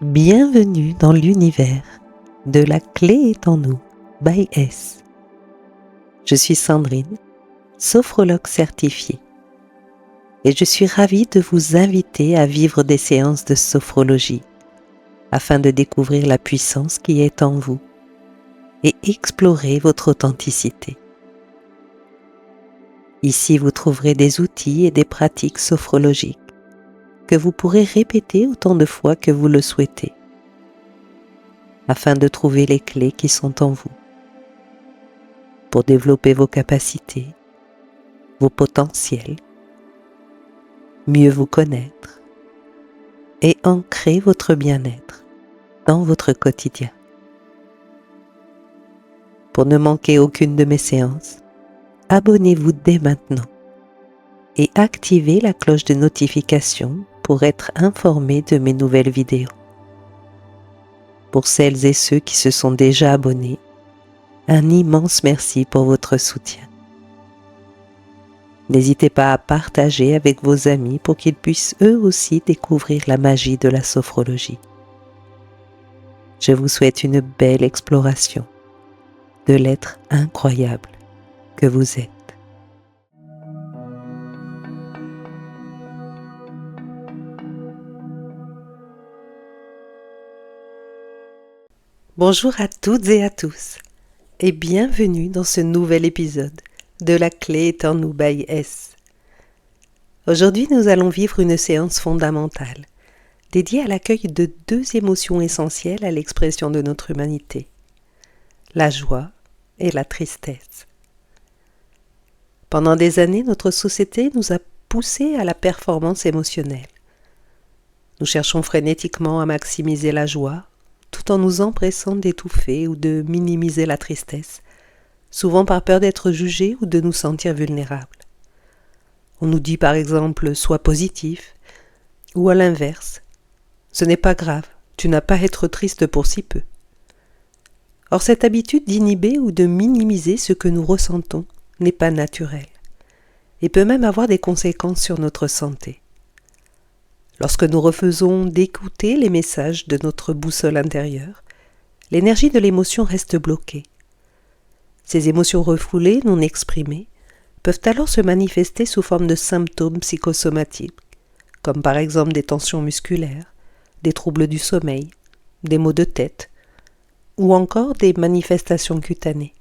Bienvenue dans l'univers de La Clé est en nous, by S. Je suis Sandrine, sophrologue certifiée, et je suis ravie de vous inviter à vivre des séances de sophrologie afin de découvrir la puissance qui est en vous et explorer votre authenticité. Ici, vous trouverez des outils et des pratiques sophrologiques que vous pourrez répéter autant de fois que vous le souhaitez, afin de trouver les clés qui sont en vous, pour développer vos capacités, vos potentiels, mieux vous connaître et ancrer votre bien-être dans votre quotidien. Pour ne manquer aucune de mes séances, abonnez-vous dès maintenant et activez la cloche de notification pour être informé de mes nouvelles vidéos. Pour celles et ceux qui se sont déjà abonnés, un immense merci pour votre soutien. N'hésitez pas à partager avec vos amis pour qu'ils puissent eux aussi découvrir la magie de la sophrologie. Je vous souhaite une belle exploration de l'être incroyable que vous êtes. Bonjour à toutes et à tous et bienvenue dans ce nouvel épisode de La Clé est en nous by S. Aujourd'hui, nous allons vivre une séance fondamentale dédiée à l'accueil de deux émotions essentielles à l'expression de notre humanité, la joie et la tristesse. Pendant des années, notre société nous a poussés à la performance émotionnelle. Nous cherchons frénétiquement à maximiser la joie, tout en nous empressant d'étouffer ou de minimiser la tristesse, souvent par peur d'être jugés ou de nous sentir vulnérables. On nous dit par exemple « sois positif » ou à l'inverse « ce n'est pas grave, tu n'as pas à être triste pour si peu ». Or cette habitude d'inhiber ou de minimiser ce que nous ressentons n'est pas naturelle et peut même avoir des conséquences sur notre santé. Lorsque nous refusons d'écouter les messages de notre boussole intérieure, l'énergie de l'émotion reste bloquée. Ces émotions refoulées, non exprimées, peuvent alors se manifester sous forme de symptômes psychosomatiques, comme par exemple des tensions musculaires, des troubles du sommeil, des maux de tête, ou encore des manifestations cutanées.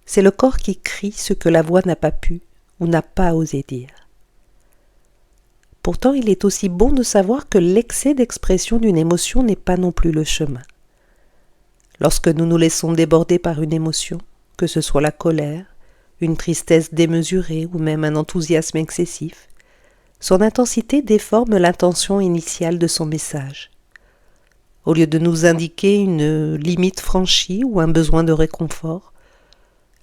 C'est le corps qui crie ce que la voix n'a pas pu ou n'a pas osé dire. Pourtant, il est aussi bon de savoir que l'excès d'expression d'une émotion n'est pas non plus le chemin. Lorsque nous nous laissons déborder par une émotion, que ce soit la colère, une tristesse démesurée ou même un enthousiasme excessif, son intensité déforme l'intention initiale de son message. Au lieu de nous indiquer une limite franchie ou un besoin de réconfort,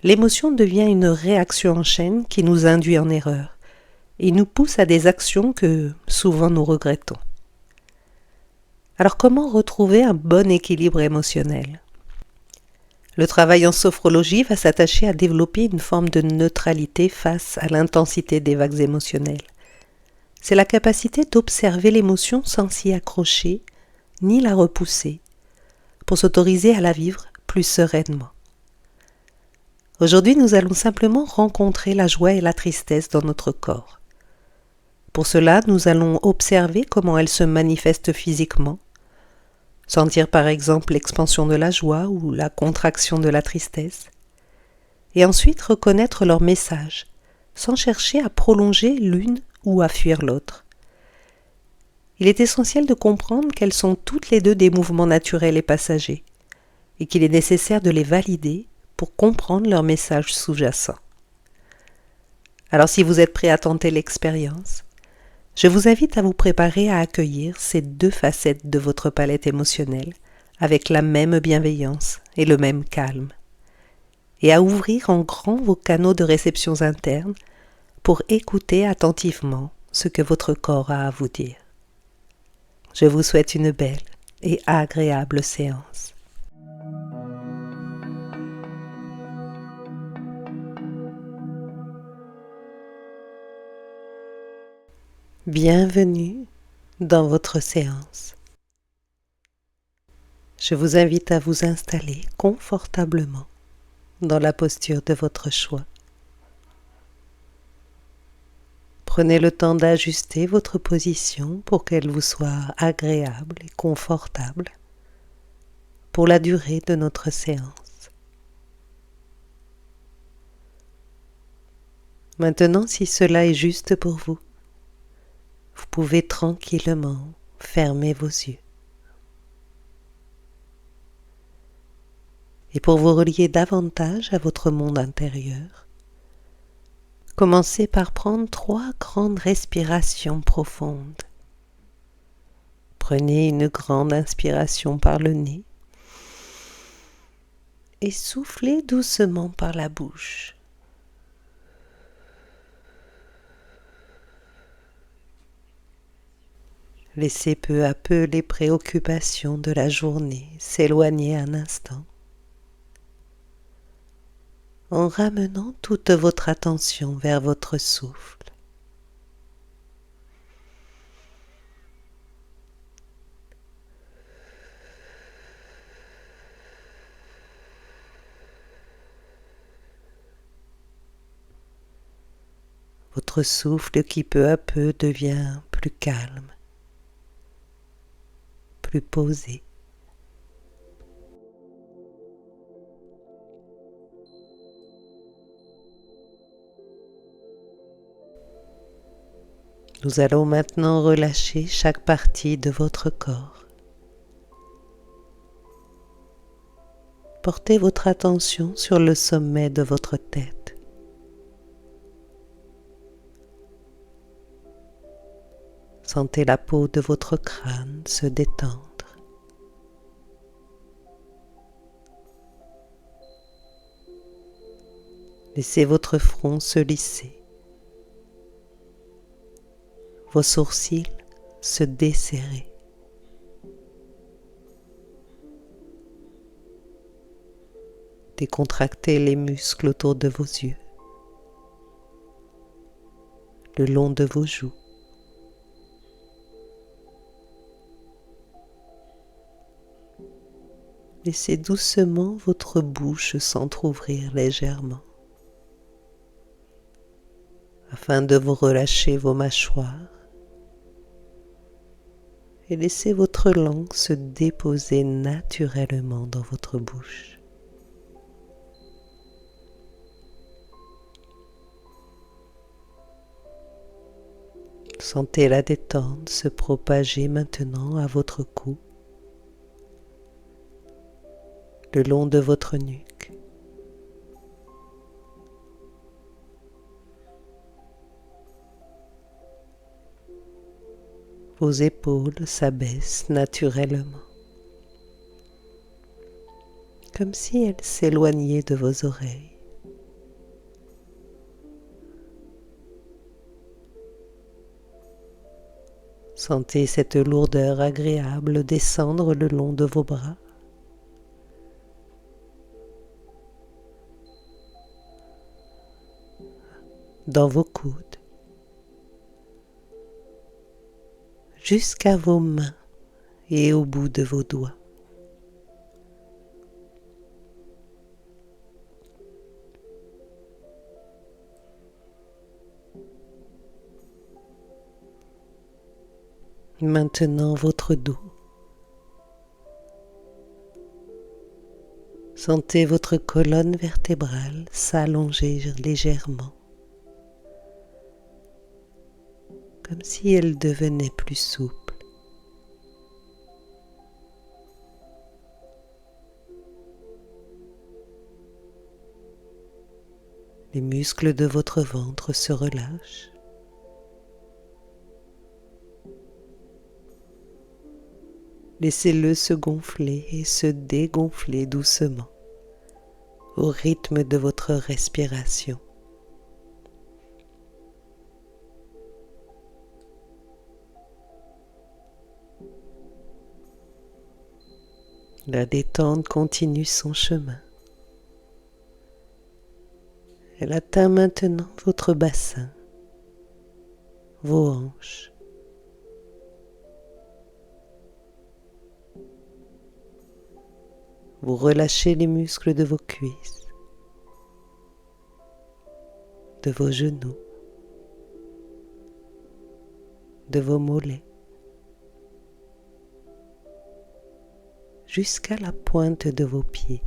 l'émotion devient une réaction en chaîne qui nous induit en erreur et nous pousse à des actions que souvent nous regrettons. Alors comment retrouver un bon équilibre émotionnel ? Le travail en sophrologie va s'attacher à développer une forme de neutralité face à l'intensité des vagues émotionnelles. C'est la capacité d'observer l'émotion sans s'y accrocher, ni la repousser, pour s'autoriser à la vivre plus sereinement. Aujourd'hui, nous allons simplement rencontrer la joie et la tristesse dans notre corps. Pour cela, nous allons observer comment elles se manifestent physiquement, sentir par exemple l'expansion de la joie ou la contraction de la tristesse, et ensuite reconnaître leur message, sans chercher à prolonger l'une ou à fuir l'autre. Il est essentiel de comprendre qu'elles sont toutes les deux des mouvements naturels et passagers, et qu'il est nécessaire de les valider pour comprendre leur message sous-jacent. Alors si vous êtes prêt à tenter l'expérience, je vous invite à vous préparer à accueillir ces deux facettes de votre palette émotionnelle avec la même bienveillance et le même calme, et à ouvrir en grand vos canaux de réception internes pour écouter attentivement ce que votre corps a à vous dire. Je vous souhaite une belle et agréable séance. Bienvenue dans votre séance. Je vous invite à vous installer confortablement dans la posture de votre choix. Prenez le temps d'ajuster votre position pour qu'elle vous soit agréable et confortable pour la durée de notre séance. Maintenant, si cela est juste pour vous, vous pouvez tranquillement fermer vos yeux. Et pour vous relier davantage à votre monde intérieur, commencez par prendre 3 grandes respirations profondes. Prenez une grande inspiration par le nez et soufflez doucement par la bouche. Laissez peu à peu les préoccupations de la journée s'éloigner un instant, en ramenant toute votre attention vers votre souffle. Votre souffle qui peu à peu devient plus calme, plus posé. Nous allons maintenant relâcher chaque partie de votre corps. Portez votre attention sur le sommet de votre tête. Sentez la peau de votre crâne se détendre. Laissez votre front se lisser. Vos sourcils se desserrer. Décontractez les muscles autour de vos yeux, le long de vos joues. Laissez doucement votre bouche s'entrouvrir légèrement afin de vous relâcher vos mâchoires et laissez votre langue se déposer naturellement dans votre bouche. Sentez la détente se propager maintenant à votre cou, le long de votre nuque. Vos épaules s'abaissent naturellement, comme si elles s'éloignaient de vos oreilles. Sentez cette lourdeur agréable descendre le long de vos bras. Dans vos coudes, jusqu'à vos mains et au bout de vos doigts. Maintenant votre dos. Sentez votre colonne vertébrale s'allonger légèrement, comme si elle devenait plus souple. Les muscles de votre ventre se relâchent. Laissez-le se gonfler et se dégonfler doucement au rythme de votre respiration. La détente continue son chemin. Elle atteint maintenant votre bassin, vos hanches. Vous relâchez les muscles de vos cuisses, de vos genoux, de vos mollets, jusqu'à la pointe de vos pieds.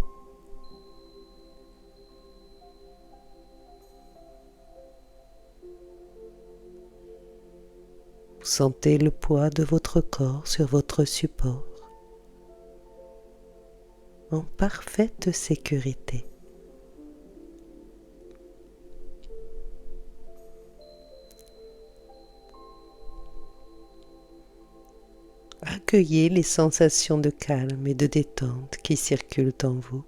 Vous sentez le poids de votre corps sur votre support, en parfaite sécurité. Accueillez les sensations de calme et de détente qui circulent en vous.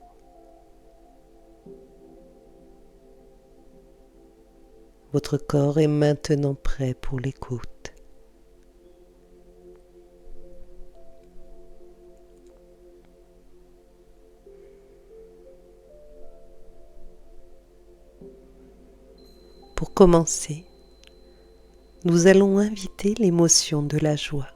Votre corps est maintenant prêt pour l'écoute. Pour commencer, nous allons inviter l'émotion de la joie.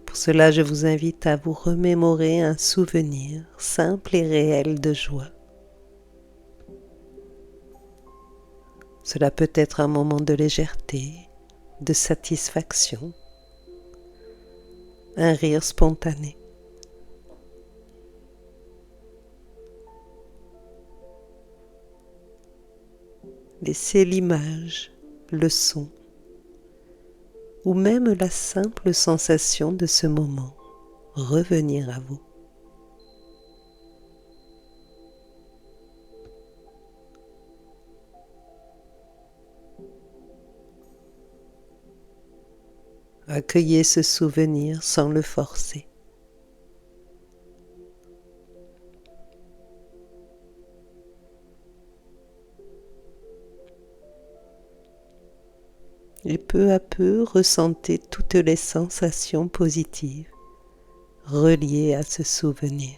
Pour cela, je vous invite à vous remémorer un souvenir simple et réel de joie. Cela peut être un moment de légèreté, de satisfaction, un rire spontané. Laissez l'image, le son, ou même la simple sensation de ce moment revenir à vous. Accueillez ce souvenir sans le forcer. Et peu à peu, ressentez toutes les sensations positives reliées à ce souvenir.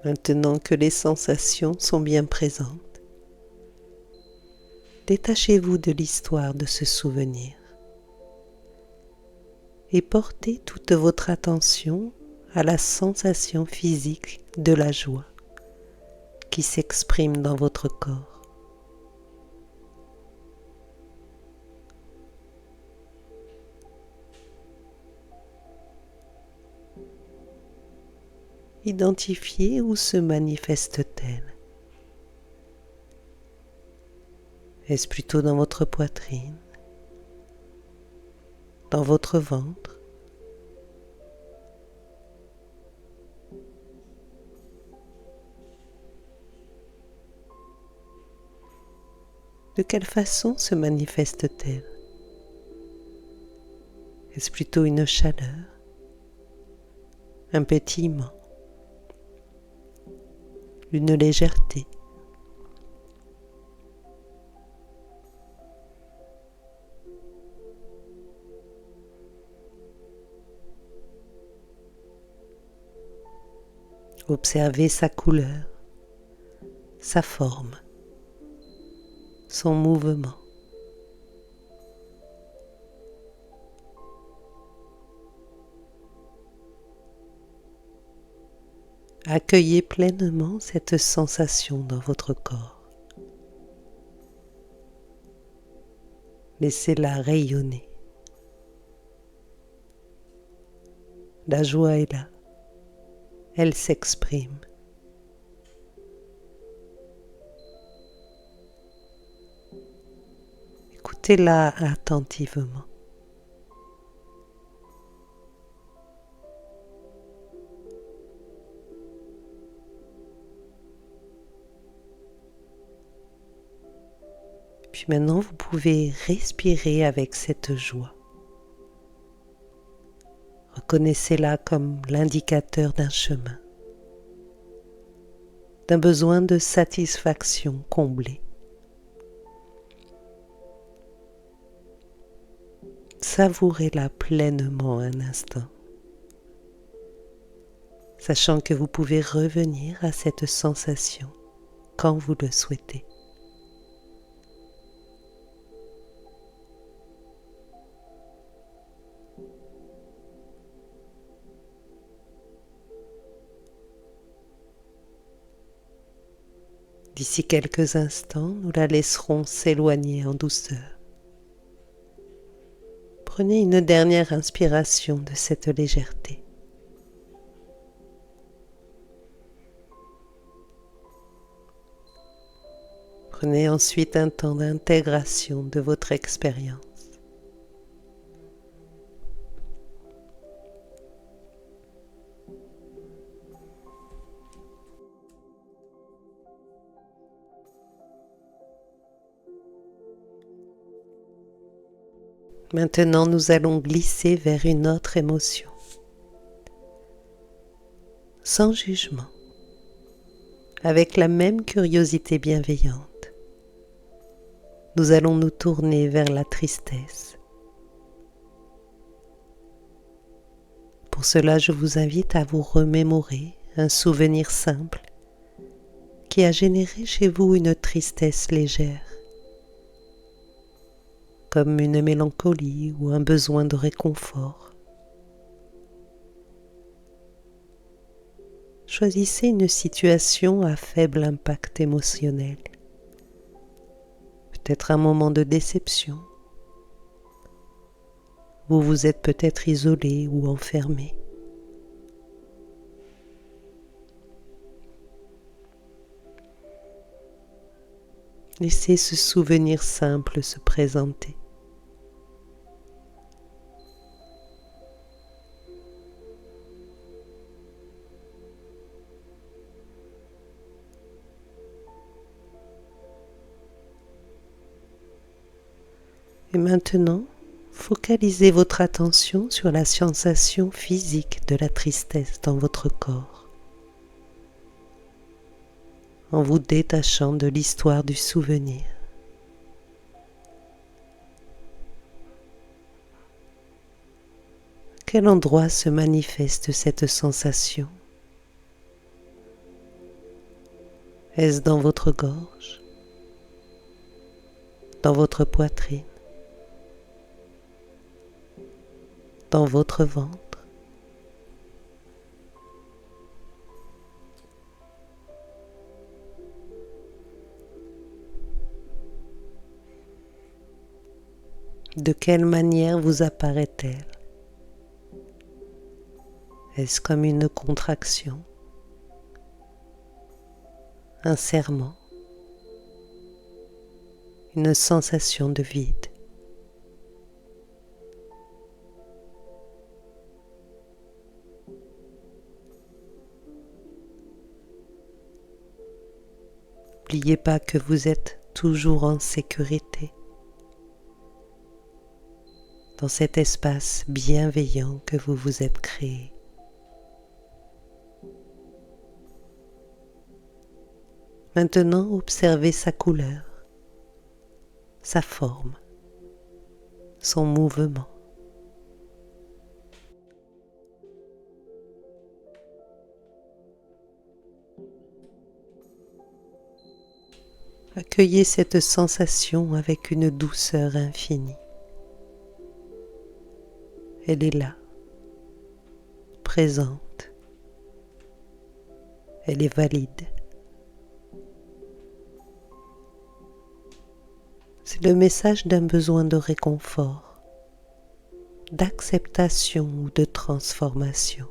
Maintenant que les sensations sont bien présentes, détachez-vous de l'histoire de ce souvenir et portez toute votre attention à la sensation physique de la joie qui s'exprime dans votre corps. Identifiez où se manifeste-t-elle. Est-ce plutôt dans votre poitrine, dans votre ventre, de quelle façon se manifeste-t-elle? Est-ce plutôt une chaleur, un pétillement, une légèreté? Observez sa couleur, sa forme, son mouvement. Accueillez pleinement cette sensation dans votre corps. Laissez-la rayonner. La joie est là. Elle s'exprime. Écoutez-la attentivement. Puis maintenant, vous pouvez respirer avec cette joie. Reconnaissez-la comme l'indicateur d'un chemin, d'un besoin de satisfaction comblé. Savourez-la pleinement un instant. sachant que vous pouvez revenir à cette sensation quand vous le souhaitez. D'ici quelques instants, nous la laisserons s'éloigner en douceur. Prenez une dernière inspiration de cette légèreté. Prenez ensuite un temps d'intégration de votre expérience. Maintenant, nous allons glisser vers une autre émotion, sans jugement, avec la même curiosité bienveillante. Nous allons nous tourner vers la tristesse. Pour cela, je vous invite à vous remémorer un souvenir simple qui a généré chez vous une tristesse légère, comme une mélancolie ou un besoin de réconfort. Choisissez une situation à faible impact émotionnel, peut-être un moment de déception. Vous vous êtes peut-être isolé ou enfermé. Laissez ce souvenir simple se présenter. Et maintenant, focalisez votre attention sur la sensation physique de la tristesse dans votre corps, en vous détachant de l'histoire du souvenir. À quel endroit se manifeste cette sensation? Est-ce dans votre gorge, dans votre poitrine, dans votre ventre? De quelle manière vous apparaît-elle? Est-ce comme une contraction, un serrement, une sensation de vide? N'oubliez pas que vous êtes toujours en sécurité dans cet espace bienveillant que vous vous êtes créé. Maintenant, observez sa couleur, sa forme, son mouvement. Accueillez cette sensation avec une douceur infinie. Elle est là, présente. Elle est valide. C'est le message d'un besoin de réconfort, d'acceptation ou de transformation.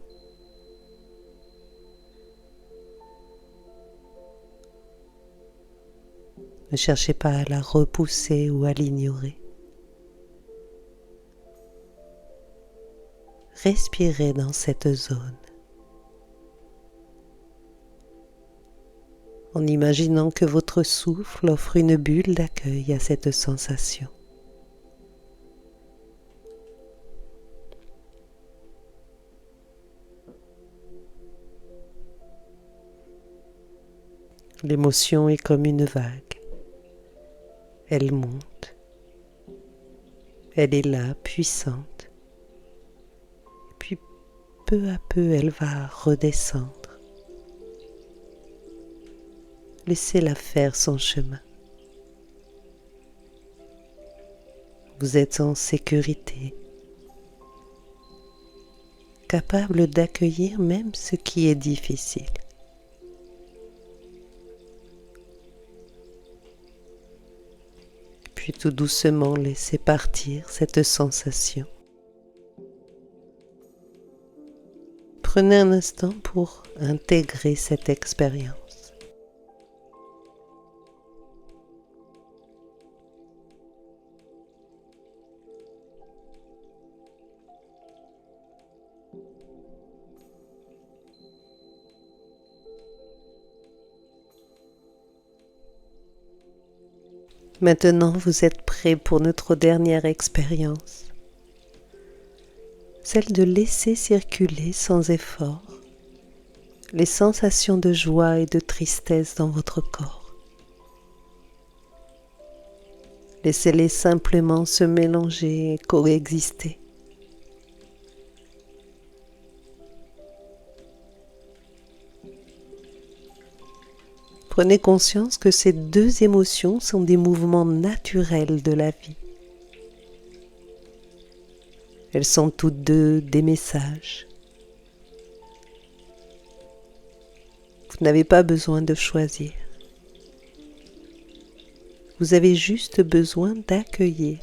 Ne cherchez pas à la repousser ou à l'ignorer. Respirez dans cette zone, en imaginant que votre souffle offre une bulle d'accueil à cette sensation. L'émotion est comme une vague. Elle monte. Elle est là, puissante. Puis peu à peu elle va redescendre. Laissez-la faire son chemin. Vous êtes en sécurité, capable d'accueillir même ce qui est difficile. Puis tout doucement laissez partir cette sensation. Prenez un instant pour intégrer cette expérience. Maintenant, vous êtes prêt pour notre dernière expérience, celle de laisser circuler sans effort les sensations de joie et de tristesse dans votre corps. Laissez-les simplement se mélanger et coexister. Prenez conscience que ces deux émotions sont des mouvements naturels de la vie. Elles sont toutes deux des messages. Vous n'avez pas besoin de choisir. Vous avez juste besoin d'accueillir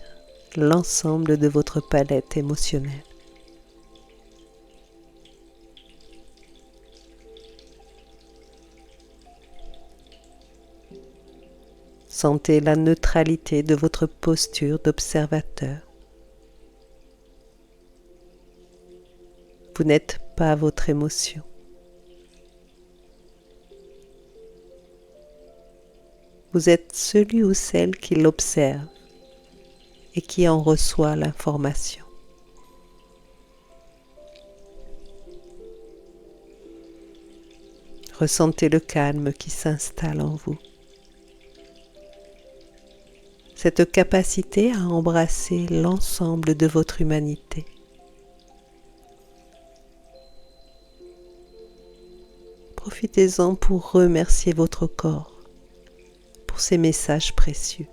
l'ensemble de votre palette émotionnelle. Sentez la neutralité de votre posture d'observateur. Vous n'êtes pas votre émotion. Vous êtes celui ou celle qui l'observe et qui en reçoit l'information. Ressentez le calme qui s'installe en vous. Cette capacité à embrasser l'ensemble de votre humanité. Profitez-en pour remercier votre corps pour ces messages précieux.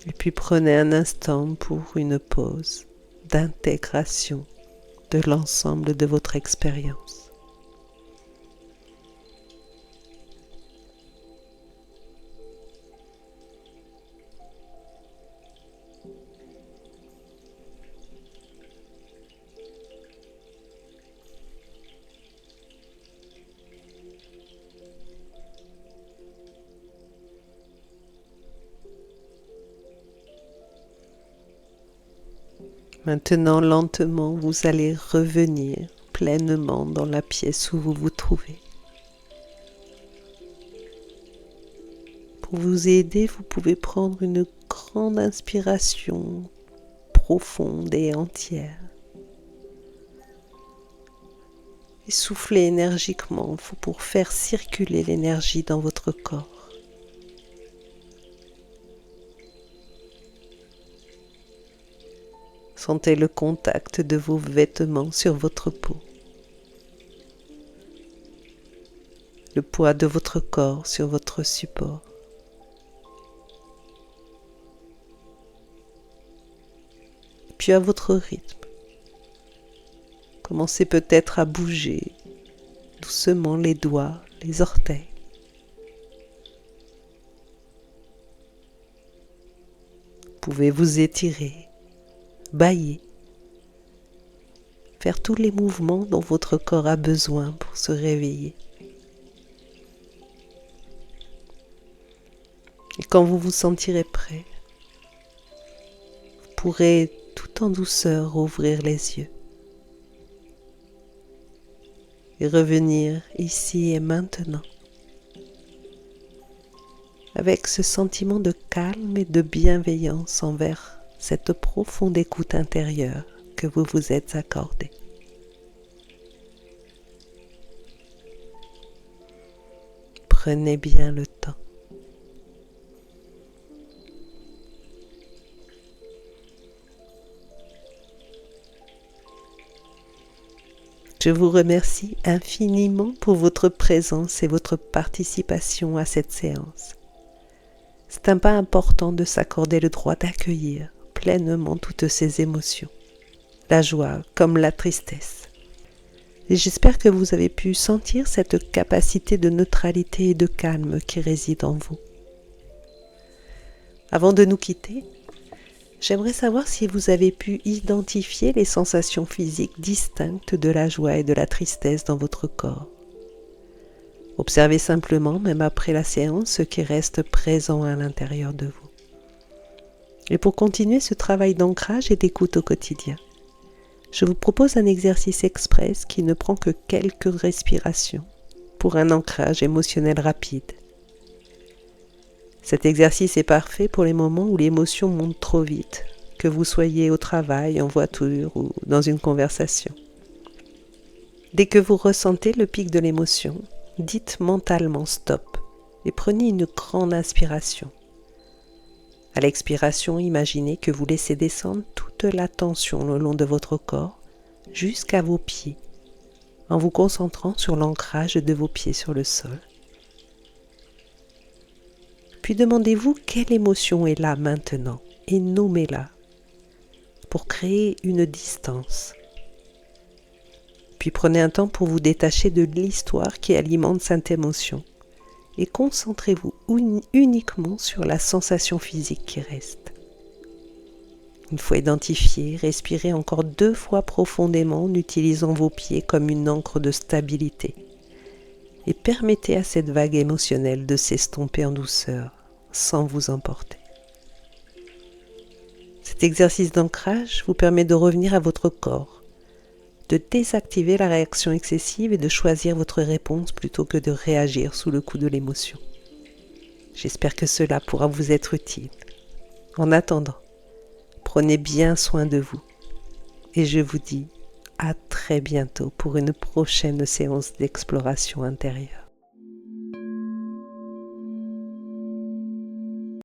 Et puis prenez un instant pour une pause d'intégration de l'ensemble de votre expérience. Maintenant, lentement, vous allez revenir pleinement dans la pièce où vous vous trouvez. Pour vous aider, vous pouvez prendre une grande inspiration profonde et entière. Et soufflez énergiquement pour faire circuler l'énergie dans votre corps. Sentez le contact de vos vêtements sur votre peau, le poids de votre corps sur votre support. Puis à votre rythme, commencez peut-être à bouger doucement les doigts, les orteils. Vous pouvez vous étirer, bâiller, faire tous les mouvements dont votre corps a besoin pour se réveiller. Et quand vous vous sentirez prêt, vous pourrez tout en douceur ouvrir les yeux et revenir ici et maintenant avec ce sentiment de calme et de bienveillance envers cette profonde écoute intérieure que vous vous êtes accordée. Prenez bien le temps. Je vous remercie infiniment pour votre présence et votre participation à cette séance. C'est un pas important de s'accorder le droit d'accueillir pleinement toutes ces émotions, la joie comme la tristesse. Et j'espère que vous avez pu sentir cette capacité de neutralité et de calme qui réside en vous. Avant de nous quitter, j'aimerais savoir si vous avez pu identifier les sensations physiques distinctes de la joie et de la tristesse dans votre corps. Observez simplement, même après la séance, ce qui reste présent à l'intérieur de vous. Et pour continuer ce travail d'ancrage et d'écoute au quotidien, je vous propose un exercice express qui ne prend que quelques respirations pour un ancrage émotionnel rapide. Cet exercice est parfait pour les moments où l'émotion monte trop vite, que vous soyez au travail, en voiture ou dans une conversation. Dès que vous ressentez le pic de l'émotion, dites mentalement stop et prenez une grande inspiration. À l'expiration, imaginez que vous laissez descendre toute la tension le long de votre corps jusqu'à vos pieds, en vous concentrant sur l'ancrage de vos pieds sur le sol. Puis demandez-vous quelle émotion est là maintenant et nommez-la pour créer une distance. Puis prenez un temps pour vous détacher de l'histoire qui alimente cette émotion et concentrez-vous uniquement sur la sensation physique qui reste. Une fois identifié, respirez encore 2 fois profondément en utilisant vos pieds comme une ancre de stabilité et permettez à cette vague émotionnelle de s'estomper en douceur sans vous emporter. Cet exercice d'ancrage vous permet de revenir à votre corps, de désactiver la réaction excessive et de choisir votre réponse plutôt que de réagir sous le coup de l'émotion. J'espère que cela pourra vous être utile. En attendant, prenez bien soin de vous et je vous dis à très bientôt pour une prochaine séance d'exploration intérieure.